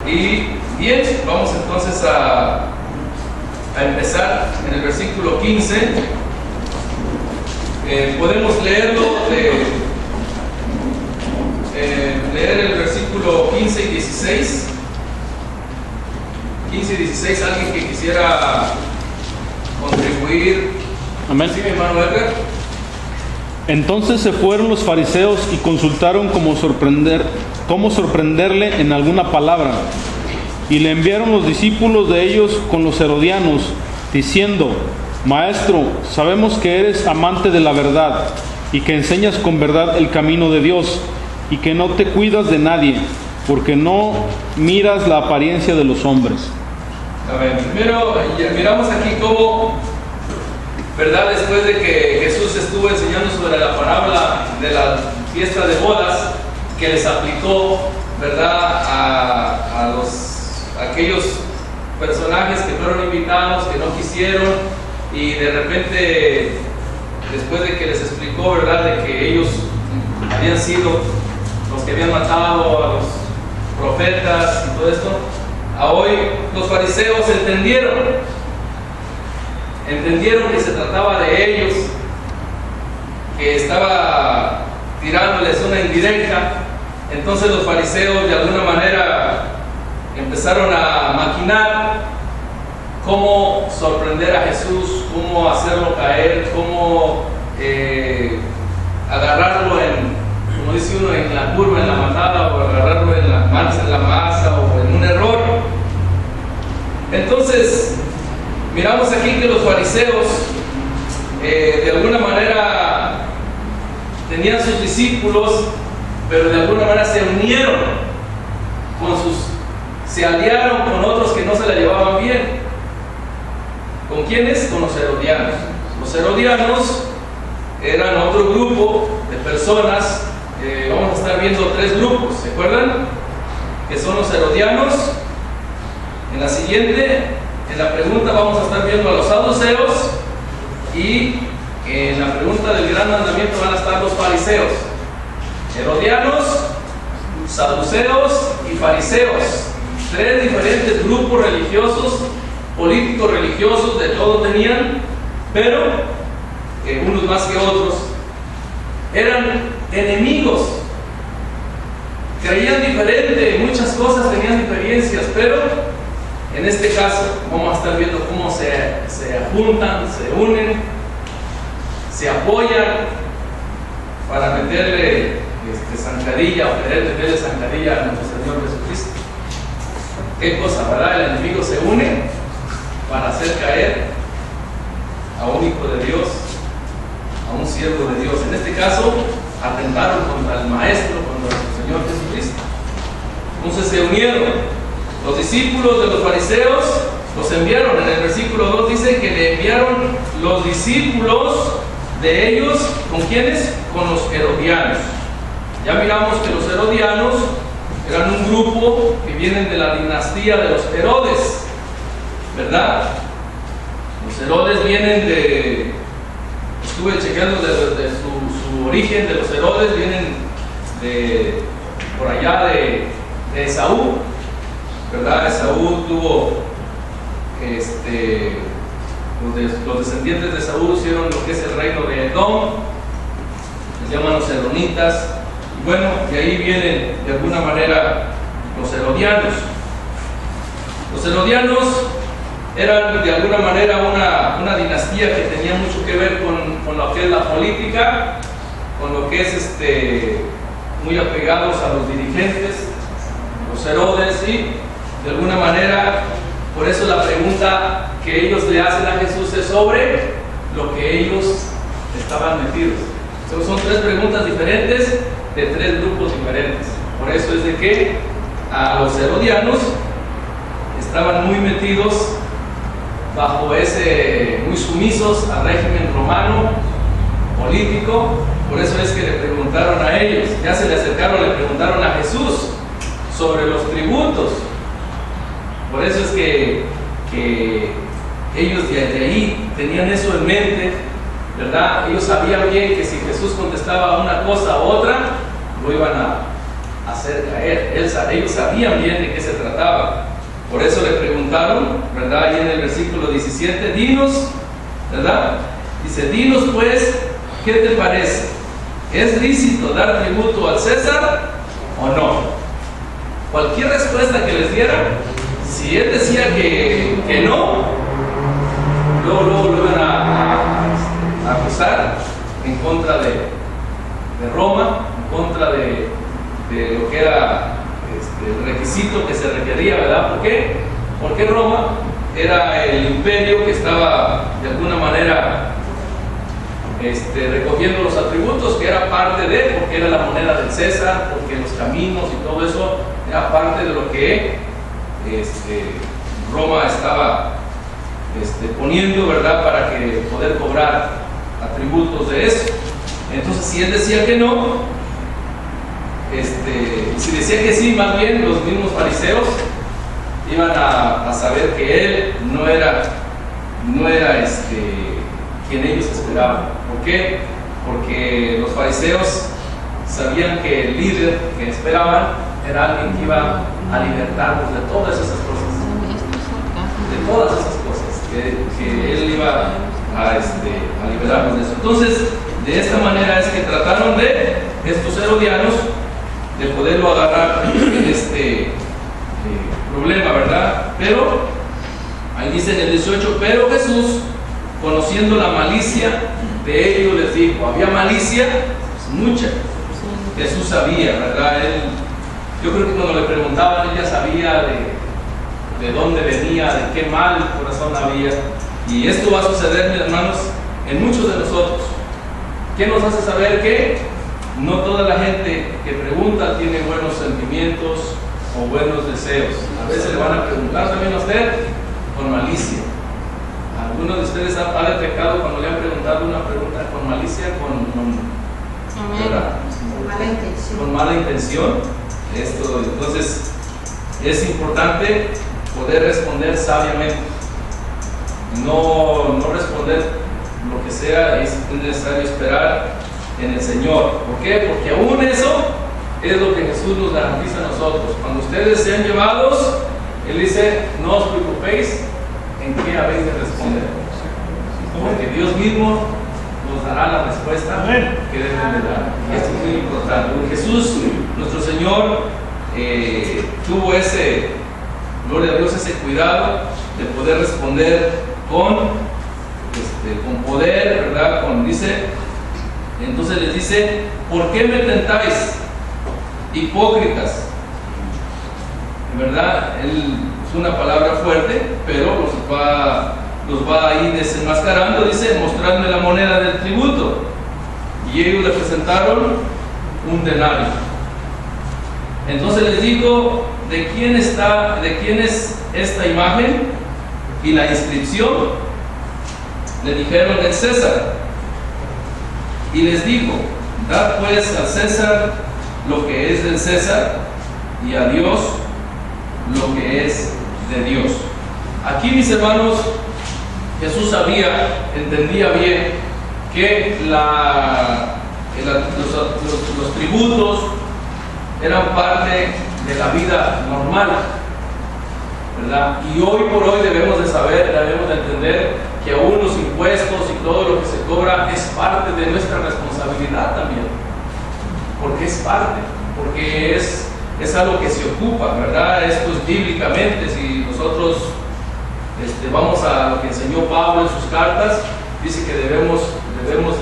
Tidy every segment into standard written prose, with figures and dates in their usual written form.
Y bien, vamos entonces a empezar en el versículo 15. Podemos leerlo, leer el versículo 15 y 16. 15 y 16, alguien que quisiera contribuir. Amén. Sí, mi hermano Edgar. Entonces se fueron los fariseos y consultaron cómo sorprenderle en alguna palabra. Y le enviaron los discípulos de ellos con los herodianos, diciendo: Maestro, sabemos que eres amante de la verdad, y que enseñas con verdad el camino de Dios, y que no te cuidas de nadie, porque no miras la apariencia de los hombres. Amén. Primero, miramos aquí cómo, ¿verdad? Después de que Jesús estuvo enseñando sobre la parábola de la fiesta de bodas, que les aplicó, ¿verdad?, a aquellos personajes que fueron invitados, que no quisieron, y de repente, después de que les explicó, ¿verdad?, de que ellos habían sido los que habían matado a los profetas y todo esto, a hoy los fariseos entendieron que se trataba de ellos, que estaba tirándoles una indirecta. Entonces los fariseos de alguna manera empezaron a maquinar cómo sorprender a Jesús, cómo hacerlo caer, cómo agarrarlo como dice uno, en la curva, en la matada, o agarrarlo en la masa o en un error. Entonces miramos aquí que los fariseos de alguna manera tenían sus discípulos, pero de alguna manera se unieron se aliaron con otros que no se la llevaban bien. ¿Con quiénes? Con los herodianos. Los herodianos eran otro grupo de personas. Vamos a estar viendo tres grupos, ¿se acuerdan? Que son los herodianos. En la siguiente, en la pregunta, vamos a estar viendo a los saduceos, y en la pregunta del gran mandamiento van a estar los fariseos. Herodianos, saduceos y fariseos. Tres diferentes grupos religiosos, políticos religiosos, de todo tenían, pero unos más que otros. Eran enemigos, creían diferente, en muchas cosas tenían diferencias, pero en este caso vamos a estar viendo cómo se juntan, se unen, se apoyan para meterle zancadilla, o querer meterle zancadilla a nuestro Señor Jesucristo. ¿Qué cosa, verdad? El enemigo se une para hacer caer a un hijo de Dios, a un siervo de Dios. En este caso, atentaron contra el Maestro, contra nuestro Señor Jesucristo. Entonces se unieron. Los discípulos de los fariseos los enviaron. En el versículo 2 dice que le enviaron los discípulos de ellos. ¿Con quiénes? Con los herodianos. Ya miramos que los herodianos eran un grupo que vienen de la dinastía de los Herodes, ¿verdad? Los Herodes vienen estuve chequeando de su origen de los Herodes, vienen por allá de Esaú, ¿verdad? Esaú tuvo, los descendientes de Esaú hicieron lo que es el reino de Edom, les llaman los edonitas. Bueno, de ahí vienen de alguna manera los herodianos. Los herodianos eran de alguna manera una dinastía que tenía mucho que ver con lo que es la política, con lo que es muy apegados a los dirigentes, los Herodes, y de alguna manera, por eso la pregunta que ellos le hacen a Jesús es sobre lo que ellos estaban metidos. Entonces, son tres preguntas diferentes de tres grupos diferentes. Por eso es de que a los herodianos estaban muy metidos bajo muy sumisos al régimen romano político. Por eso es que le preguntaron a ellos, ya se le acercaron, le preguntaron a Jesús sobre los tributos. Por eso es que ellos de ahí tenían eso en mente, ¿verdad? Ellos sabían bien que si Jesús contestaba una cosa u otra, lo iban a hacer caer. Ellos sabían bien de qué se trataba. Por eso le preguntaron, ¿verdad? Ahí en el versículo 17, dinos, ¿verdad? Dice, dinos pues, ¿qué te parece? ¿Es lícito dar tributo al César o no? Cualquier respuesta que les diera, si él decía que no, luego lo iban a acusar en contra de Roma, en contra de lo que era el requisito que se requería, ¿verdad? ¿Por qué? Porque Roma era el imperio que estaba de alguna manera recogiendo los atributos, que era parte de, porque era la moneda del César, porque los caminos y todo eso era parte de lo que Roma estaba poniendo, ¿verdad? Para que poder cobrar atributos de eso. Entonces, si él decía que no, si decía que sí, más bien los mismos fariseos iban a saber que él no era quien ellos esperaban. ¿Por qué? Porque los fariseos sabían que el líder que esperaban era alguien que iba a libertarlos de todas esas cosas, que él iba a liberarlos de eso. Entonces, de esta manera es que trataron de estos herodianos de poderlo agarrar en este problema, ¿verdad? Pero, ahí dice en el 18, pero Jesús, conociendo la malicia de ellos, les dijo, había malicia, mucha. Jesús sabía, ¿verdad? Yo creo que cuando le preguntaban, él ya sabía de dónde venía, de qué mal corazón había. Y esto va a suceder, mis hermanos, en muchos de nosotros. ¿Qué nos hace saber que no toda la gente que pregunta tiene buenos sentimientos o buenos deseos? A veces le van a preguntar también a usted con malicia. ¿Alguno de ustedes ha detectado cuando le han preguntado una pregunta con malicia, ¿verdad? Con mala intención? Entonces, es importante poder responder sabiamente. No responder lo que sea, es necesario esperar en el Señor. ¿Por qué? Porque aún eso es lo que Jesús nos garantiza a nosotros. Cuando ustedes sean llevados, Él dice, no os preocupéis en qué habéis de responder, porque Dios mismo nos dará la respuesta que deben de dar. Esto es muy importante. Porque Jesús, nuestro Señor, tuvo gloria a Dios, ese cuidado de poder responder con poder, ¿verdad? Entonces les dice, ¿por qué me tentáis, hipócritas? ¿Verdad? Es una palabra fuerte, pero los va a ir desenmascarando. Dice, mostradme la moneda del tributo. Y ellos le presentaron un denario. Entonces les dijo, ¿de quién es esta imagen y la inscripción? Le dijeron, del César. Y les dijo, dad pues al César lo que es del César, y a Dios lo que es de Dios. Aquí, mis hermanos, Jesús entendía bien que los tributos eran parte de la vida normal, ¿verdad? Y hoy por hoy debemos de entender que aún los impuestos y todo lo que se cobra es parte de nuestra responsabilidad también, porque es parte, porque es algo que se ocupa, ¿verdad? Esto es bíblicamente. Si nosotros vamos a lo que enseñó Pablo en sus cartas, dice que debemos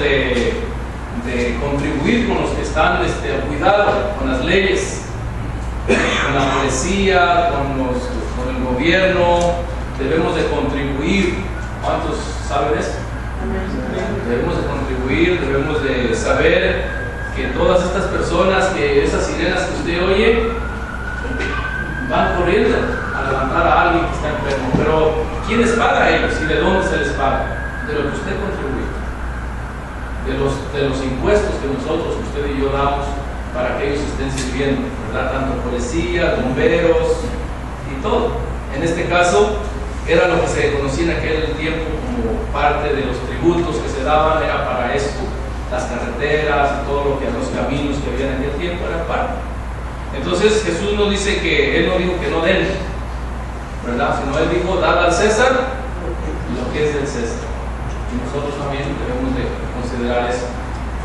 de contribuir con los que están al cuidado, con las leyes, con la policía, con el gobierno. Debemos de contribuir. ¿Cuántos saben eso? Debemos de contribuir, debemos de saber que todas estas personas, que esas sirenas que usted oye, van corriendo a levantar a alguien que está enfermo. Pero ¿quién les paga a ellos y de dónde se les paga? De lo que usted contribuye, de los impuestos que nosotros, usted y yo damos para que ellos estén sirviendo, ¿verdad? Tanto policía, bomberos y todo. En este caso, era lo que se conocía en aquel tiempo como parte de los tributos que se daban, era para esto. Las carreteras y todo lo que los caminos que había en aquel tiempo eran parte. Entonces Jesús nos dice que Él no dijo que no den, ¿verdad? Sino Él dijo, dad al César lo que es del César. Y nosotros también debemos de considerar eso,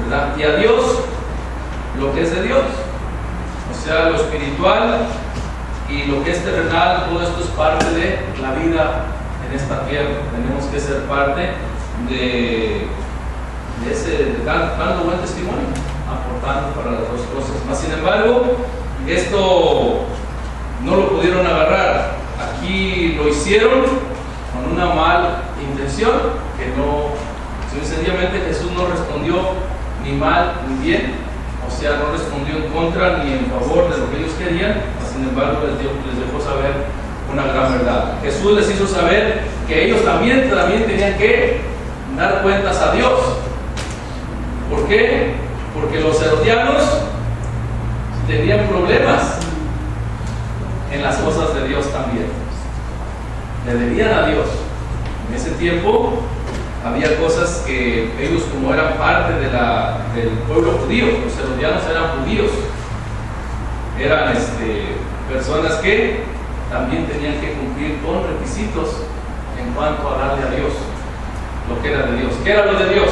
¿verdad? Y a Dios lo que es de Dios, o sea, lo espiritual y lo que es terrenal, todo esto es parte de la vida en esta tierra. Tenemos que ser parte de dando buen testimonio, aportando para las dos cosas. Mas, sin embargo, esto no lo pudieron agarrar. Aquí lo hicieron con una mala intención, que no, sencillamente Jesús no respondió ni mal ni bien, o sea, no respondió en contra ni en favor de lo que ellos querían. Sin embargo, les dejó saber una gran verdad. Jesús les hizo saber que ellos también tenían que dar cuentas a Dios. ¿Por qué? Porque los herodianos tenían problemas en las cosas de Dios también. Le debían a Dios. En ese tiempo había cosas que ellos, como eran parte del pueblo judío, los herodianos eran judíos, eran personas que también tenían que cumplir con requisitos en cuanto a darle a Dios lo que era de Dios. ¿Qué era lo de Dios?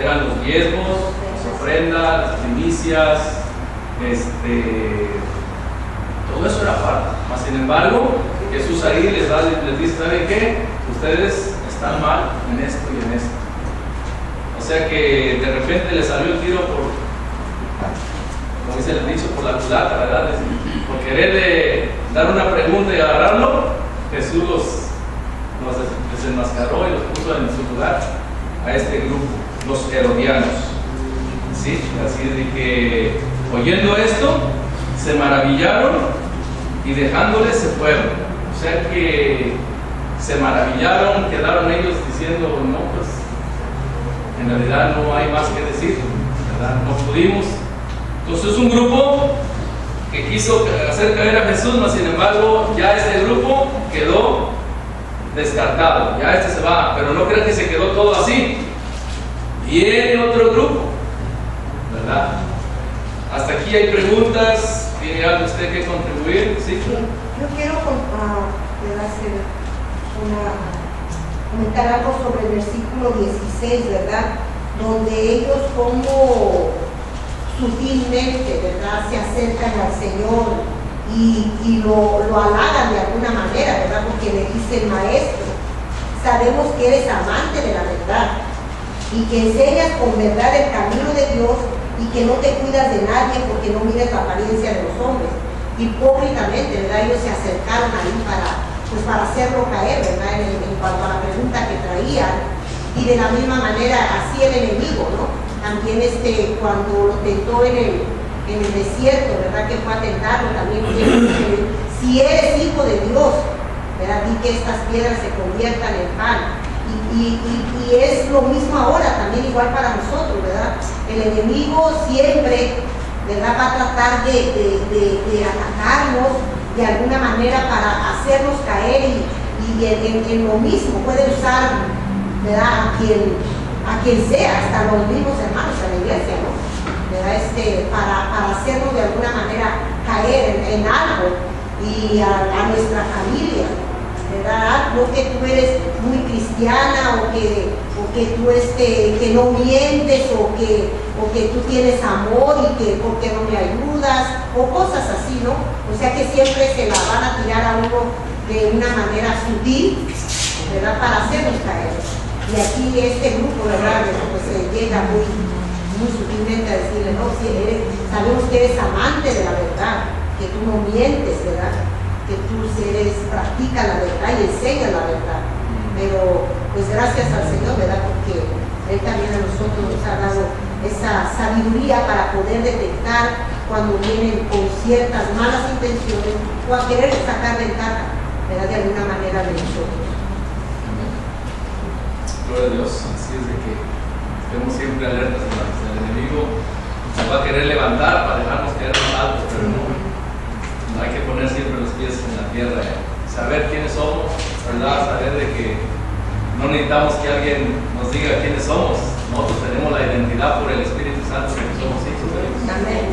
Eran los diezmos, las ofrendas, las primicias, todo eso era parte. Mas, sin embargo, Jesús ahí les dice, ¿saben qué? Ustedes están mal en esto y en esto. O sea que de repente les salió el tiro como dice el dicho, por la culata, ¿verdad? Por querer dar una pregunta y agarrarlo, Jesús los desenmascaró y los puso en su lugar a este grupo, los herodianos. ¿Sí? Así de que, oyendo esto, se maravillaron y dejándoles se fueron. O sea que se maravillaron, quedaron ellos diciendo, no, pues en realidad no hay más que decir, ¿verdad? No pudimos. Entonces es un grupo que quiso hacer caer a Jesús, mas sin embargo ya este grupo quedó descartado, ya se va, pero no crean que se quedó todo así. Viene otro grupo, ¿verdad? Hasta aquí hay preguntas. ¿Tiene algo usted que contribuir? ¿Sí? Yo quiero comentar algo sobre el versículo 16, ¿verdad? Donde ellos como sutilmente, ¿verdad?, se acercan al Señor y lo halagan de alguna manera, ¿verdad? Porque le dicen, maestro, sabemos que eres amante de la verdad y que enseñas con verdad el camino de Dios y que no te cuidas de nadie porque no miras la apariencia de los hombres. Hipócritamente, ¿verdad? Ellos se acercaron ahí para hacerlo caer, ¿verdad? En cuanto a la pregunta que traían. Y de la misma manera, así el enemigo, ¿no? También cuando lo tentó en el desierto, ¿verdad? Que fue a tentarlo, también si eres hijo de Dios, ¿verdad? Di que estas piedras se conviertan en pan. Y es lo mismo ahora, también igual para nosotros, ¿verdad? El enemigo siempre, ¿verdad?, va a tratar de atacarnos de alguna manera para hacernos caer y en lo mismo puede usar, ¿verdad?, a quien sea, hasta los mismos hermanos de la iglesia, ¿no? ¿Verdad? Para hacernos de alguna manera caer en algo y a nuestra familia, ¿verdad? No que tú eres muy cristiana o que tú que no mientes o que tú tienes amor y que porque no me ayudas o cosas así, ¿no? O sea que siempre se la van a tirar a uno de una manera sutil, ¿verdad?, para hacernos caer. Y aquí este grupo, ¿verdad?, pues llega muy sutilmente a decirle, no, si sabemos que eres amante de la verdad, que tú no mientes, ¿verdad?, que tú practicas la verdad y enseñas la verdad. Pero pues gracias al Señor, ¿verdad?, porque Él también a nosotros nos ha dado esa sabiduría para poder detectar cuando vienen con ciertas malas intenciones o a querer sacar ventaja, ¿verdad?, de alguna manera de nosotros. Gloria a Dios. Así es de que estemos siempre alertas, hermanos. El enemigo nos va a querer levantar para dejarnos caer más altos, pero no hay que poner siempre los pies en la tierra, saber quiénes somos, ¿verdad? Saber de que no necesitamos que alguien nos diga quiénes somos. Nosotros tenemos la identidad por el Espíritu Santo de que somos hijos de Dios. Amén.